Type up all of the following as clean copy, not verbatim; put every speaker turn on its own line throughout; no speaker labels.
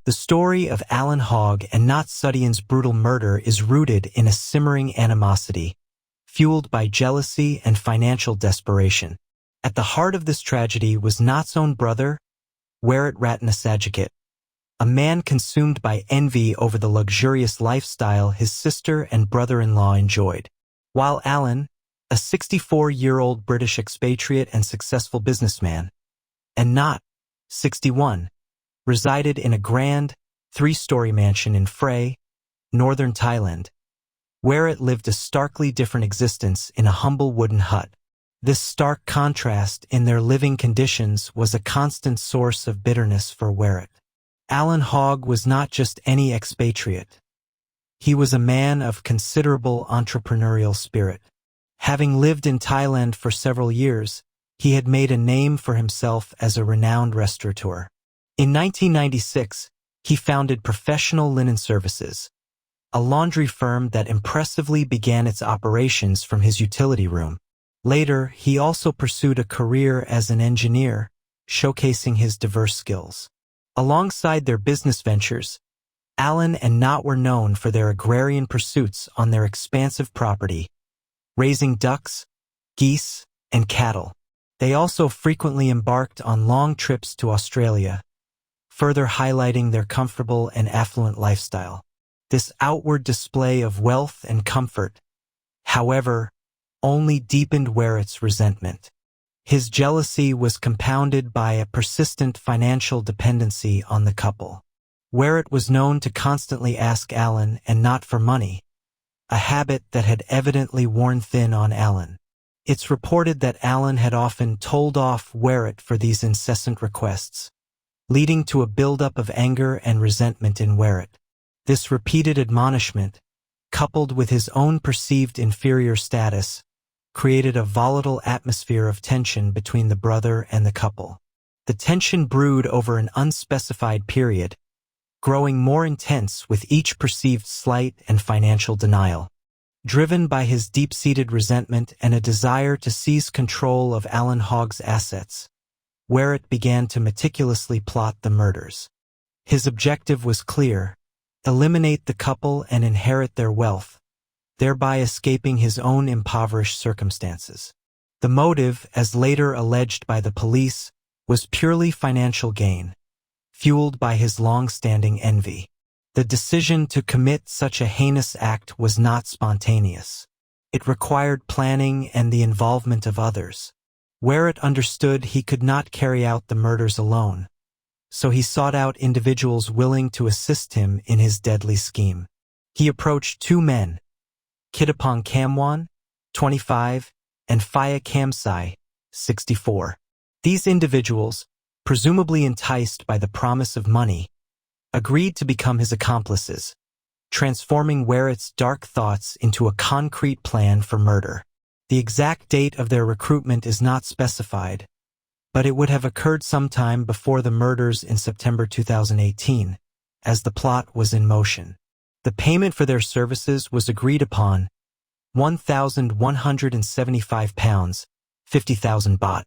The story of Alan Hogg and Nhot Suddaen's brutal murder is rooted in a simmering animosity, fueled by jealousy and financial desperation. At the heart of this tragedy was Nht's own brother, Warut Rattanasajjakit, a man consumed by envy over the luxurious lifestyle his sister and brother-in-law enjoyed. While Alan, a 64-year-old British expatriate and successful businessman, and Nhot, 61, resided in a grand, 3-story mansion in Phrae, northern Thailand. Warut lived a starkly different existence in a humble wooden hut. This stark contrast in their living conditions was a constant source of bitterness for Warut. Alan Hogg was not just any expatriate. He was a man of considerable entrepreneurial spirit. Having lived in Thailand for several years, he had made a name for himself as a renowned restaurateur. In 1996, he founded Professional Linen Services, a laundry firm that impressively began its operations from his utility room. Later, he also pursued a career as an engineer, showcasing his diverse skills. Alongside their business ventures, Alan and Nhot were known for their agrarian pursuits on their expansive property, raising ducks, geese, and cattle. They also frequently embarked on long trips to Australia, further highlighting their comfortable and affluent lifestyle. This outward display of wealth and comfort, however, only deepened Warut's resentment. His jealousy was compounded by a persistent financial dependency on the couple. Warut was known to constantly ask Alan and Nhot for money, a habit that had evidently worn thin on Alan. It's reported that Alan had often told off Warut for these incessant requests, leading to a buildup of anger and resentment in Warut. This repeated admonishment, coupled with his own perceived inferior status, created a volatile atmosphere of tension between the brother and the couple. The tension brewed over an unspecified period, growing more intense with each perceived slight and financial denial. Driven by his deep-seated resentment and a desire to seize control of Alan Hogg's assets, Warut began to meticulously plot the murders. His objective was clear: eliminate the couple and inherit their wealth, thereby escaping his own impoverished circumstances. The motive, as later alleged by the police, was purely financial gain, fueled by his long-standing envy. The decision to commit such a heinous act was not spontaneous. It required planning and the involvement of others. Warut understood he could not carry out the murders alone, so he sought out individuals willing to assist him in his deadly scheme. He approached 2 men, Kittapong Kamwan, 25, and Phrae Kamsai, 64. These individuals, presumably enticed by the promise of money, agreed to become his accomplices, transforming Warut's dark thoughts into a concrete plan for murder. The exact date of their recruitment is not specified, but it would have occurred sometime before the murders in September 2018, as the plot was in motion. The payment for their services was agreed upon, £1,175, 50,000 baht,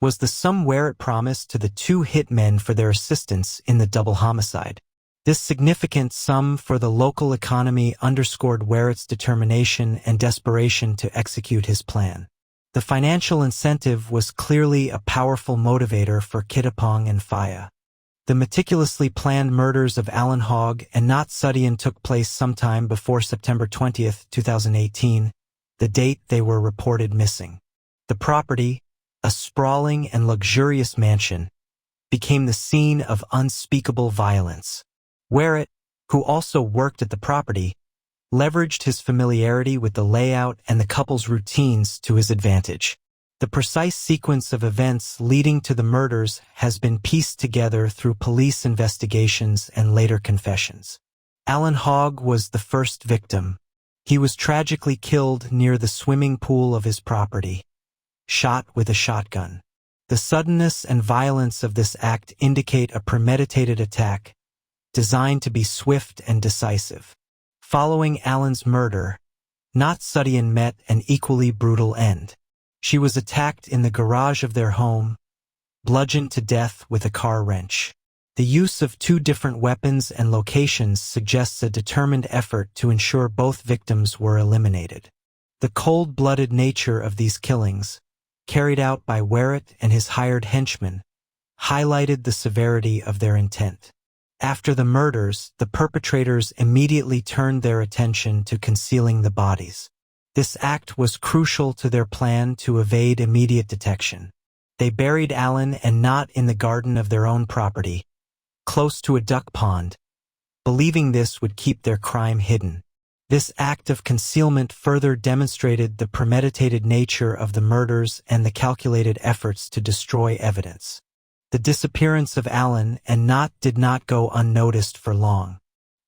was the sum Warut promised to the 2 hitmen for their assistance in the double homicide. This significant sum for the local economy underscored Warut's determination and desperation to execute his plan. The financial incentive was clearly a powerful motivator for Kittapong and Phrae. The meticulously planned murders of Alan Hogg and Nhot Suddaen took place sometime before September 20, 2018, the date they were reported missing. The property, a sprawling and luxurious mansion, became the scene of unspeakable violence. Warut, who also worked at the property, leveraged his familiarity with the layout and the couple's routines to his advantage. The precise sequence of events leading to the murders has been pieced together through police investigations and later confessions. Alan Hogg was the first victim. He was tragically killed near the swimming pool of his property, shot with a shotgun. The suddenness and violence of this act indicate a premeditated attack, designed to be swift and decisive. Following Alan's murder, Nhot Suddaen met an equally brutal end. She was attacked in the garage of their home, bludgeoned to death with a car wrench. The use of two different weapons and locations suggests a determined effort to ensure both victims were eliminated. The cold-blooded nature of these killings, carried out by Warut and his hired henchmen, highlighted the severity of their intent. After the murders, the perpetrators immediately turned their attention to concealing the bodies. This act was crucial to their plan to evade immediate detection. They buried Alan and Nhot in the garden of their own property, close to a duck pond, believing this would keep their crime hidden. This act of concealment further demonstrated the premeditated nature of the murders and the calculated efforts to destroy evidence. The disappearance of Alan and Nhot did not go unnoticed for long.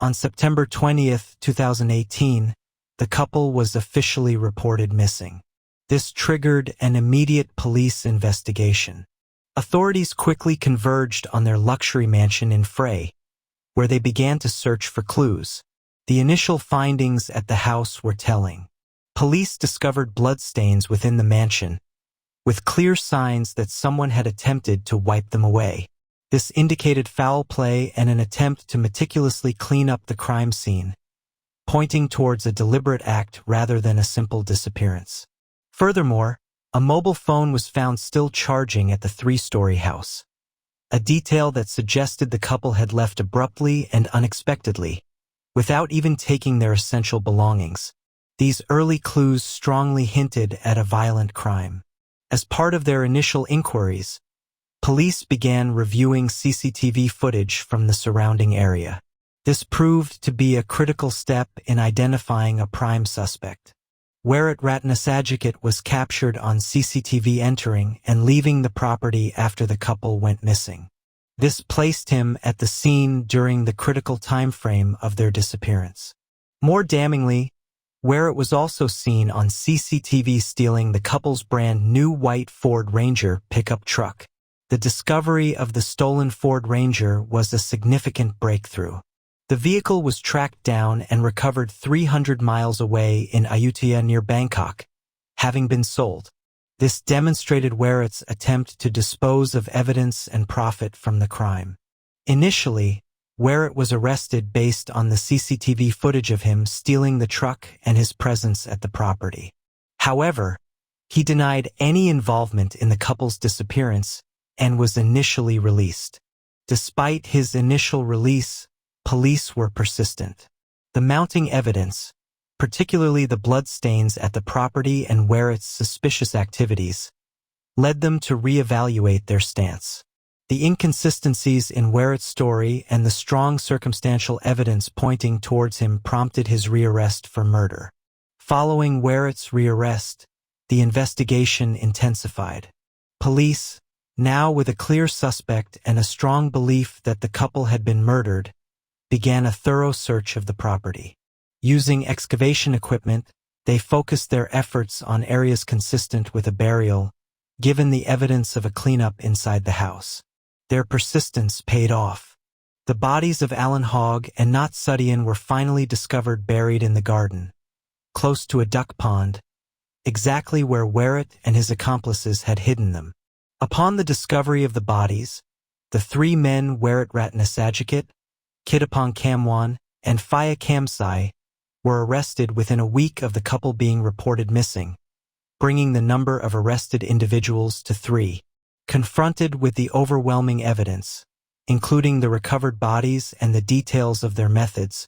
On September 20, 2018, the couple was officially reported missing. This triggered an immediate police investigation. Authorities quickly converged on their luxury mansion in Phrae, where they began to search for clues. The initial findings at the house were telling. Police discovered bloodstains within the mansion, with clear signs that someone had attempted to wipe them away. This indicated foul play and an attempt to meticulously clean up the crime scene, pointing towards a deliberate act rather than a simple disappearance. Furthermore, a mobile phone was found still charging at the three-story house, a detail that suggested the couple had left abruptly and unexpectedly, without even taking their essential belongings. These early clues strongly hinted at a violent crime. As part of their initial inquiries, police began reviewing CCTV footage from the surrounding area. This proved to be a critical step in identifying a prime suspect. Warut Rattanasajjakit was captured on CCTV entering and leaving the property after the couple went missing. This placed him at the scene during the critical time frame of their disappearance. More damningly, Warut was also seen on CCTV stealing the couple's brand new white Ford Ranger pickup truck. The discovery of the stolen Ford Ranger was a significant breakthrough. The vehicle was tracked down and recovered 300 miles away in Ayutthaya near Bangkok, having been sold. This demonstrated Warut's attempt to dispose of evidence and profit from the crime. Initially, Warut was arrested based on the CCTV footage of him stealing the truck and his presence at the property. However, he denied any involvement in the couple's disappearance and was initially released. Despite his initial release, police were persistent. The mounting evidence, particularly the bloodstains at the property and Warut's suspicious activities, led them to reevaluate their stance. The inconsistencies in Warut's story and the strong circumstantial evidence pointing towards him prompted his rearrest for murder. Following Warut's rearrest, the investigation intensified. Police, now with a clear suspect and a strong belief that the couple had been murdered, began a thorough search of the property. Using excavation equipment, they focused their efforts on areas consistent with a burial, given the evidence of a cleanup inside the house. Their persistence paid off. The bodies of Alan Hogg and Nhot Suddaen were finally discovered buried in the garden, close to a duck pond, exactly where Warut and his accomplices had hidden them. Upon the discovery of the bodies, the three men Warut Rattanasajjakit, Kittapong Kamwan, and Phrae Kamsai were arrested within a week of the couple being reported missing, bringing the number of arrested individuals to 3. Confronted with the overwhelming evidence, including the recovered bodies and the details of their methods,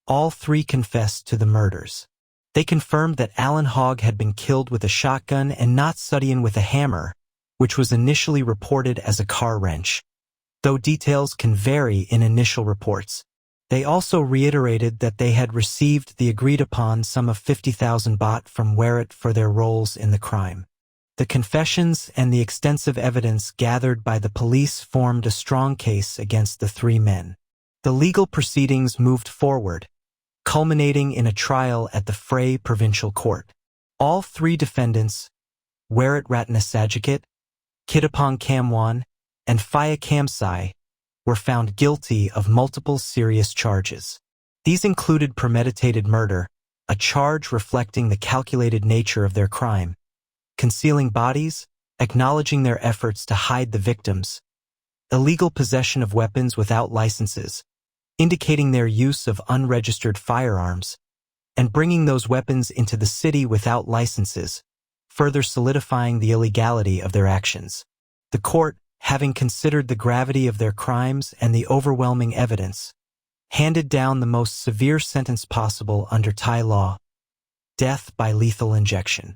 all 3 confessed to the murders. They confirmed that Alan Hogg had been killed with a shotgun and Nhot Suddaen with a hammer, which was initially reported as a car wrench, though details can vary in initial reports. They also reiterated that they had received the agreed-upon sum of 50,000 baht from Warut for their roles in the crime. The confessions and the extensive evidence gathered by the police formed a strong case against the 3 men. The legal proceedings moved forward, culminating in a trial at the Phrae Provincial Court. All 3 defendants, Warut Rattanasajjakit, Kittapong Kamwan, and Phrae Kamsai, were found guilty of multiple serious charges. These included premeditated murder, a charge reflecting the calculated nature of their crime, concealing bodies, acknowledging their efforts to hide the victims, illegal possession of weapons without licenses, indicating their use of unregistered firearms, and bringing those weapons into the city without licenses, further solidifying the illegality of their actions. The court, having considered the gravity of their crimes and the overwhelming evidence, handed down the most severe sentence possible under Thai law: death by lethal injection.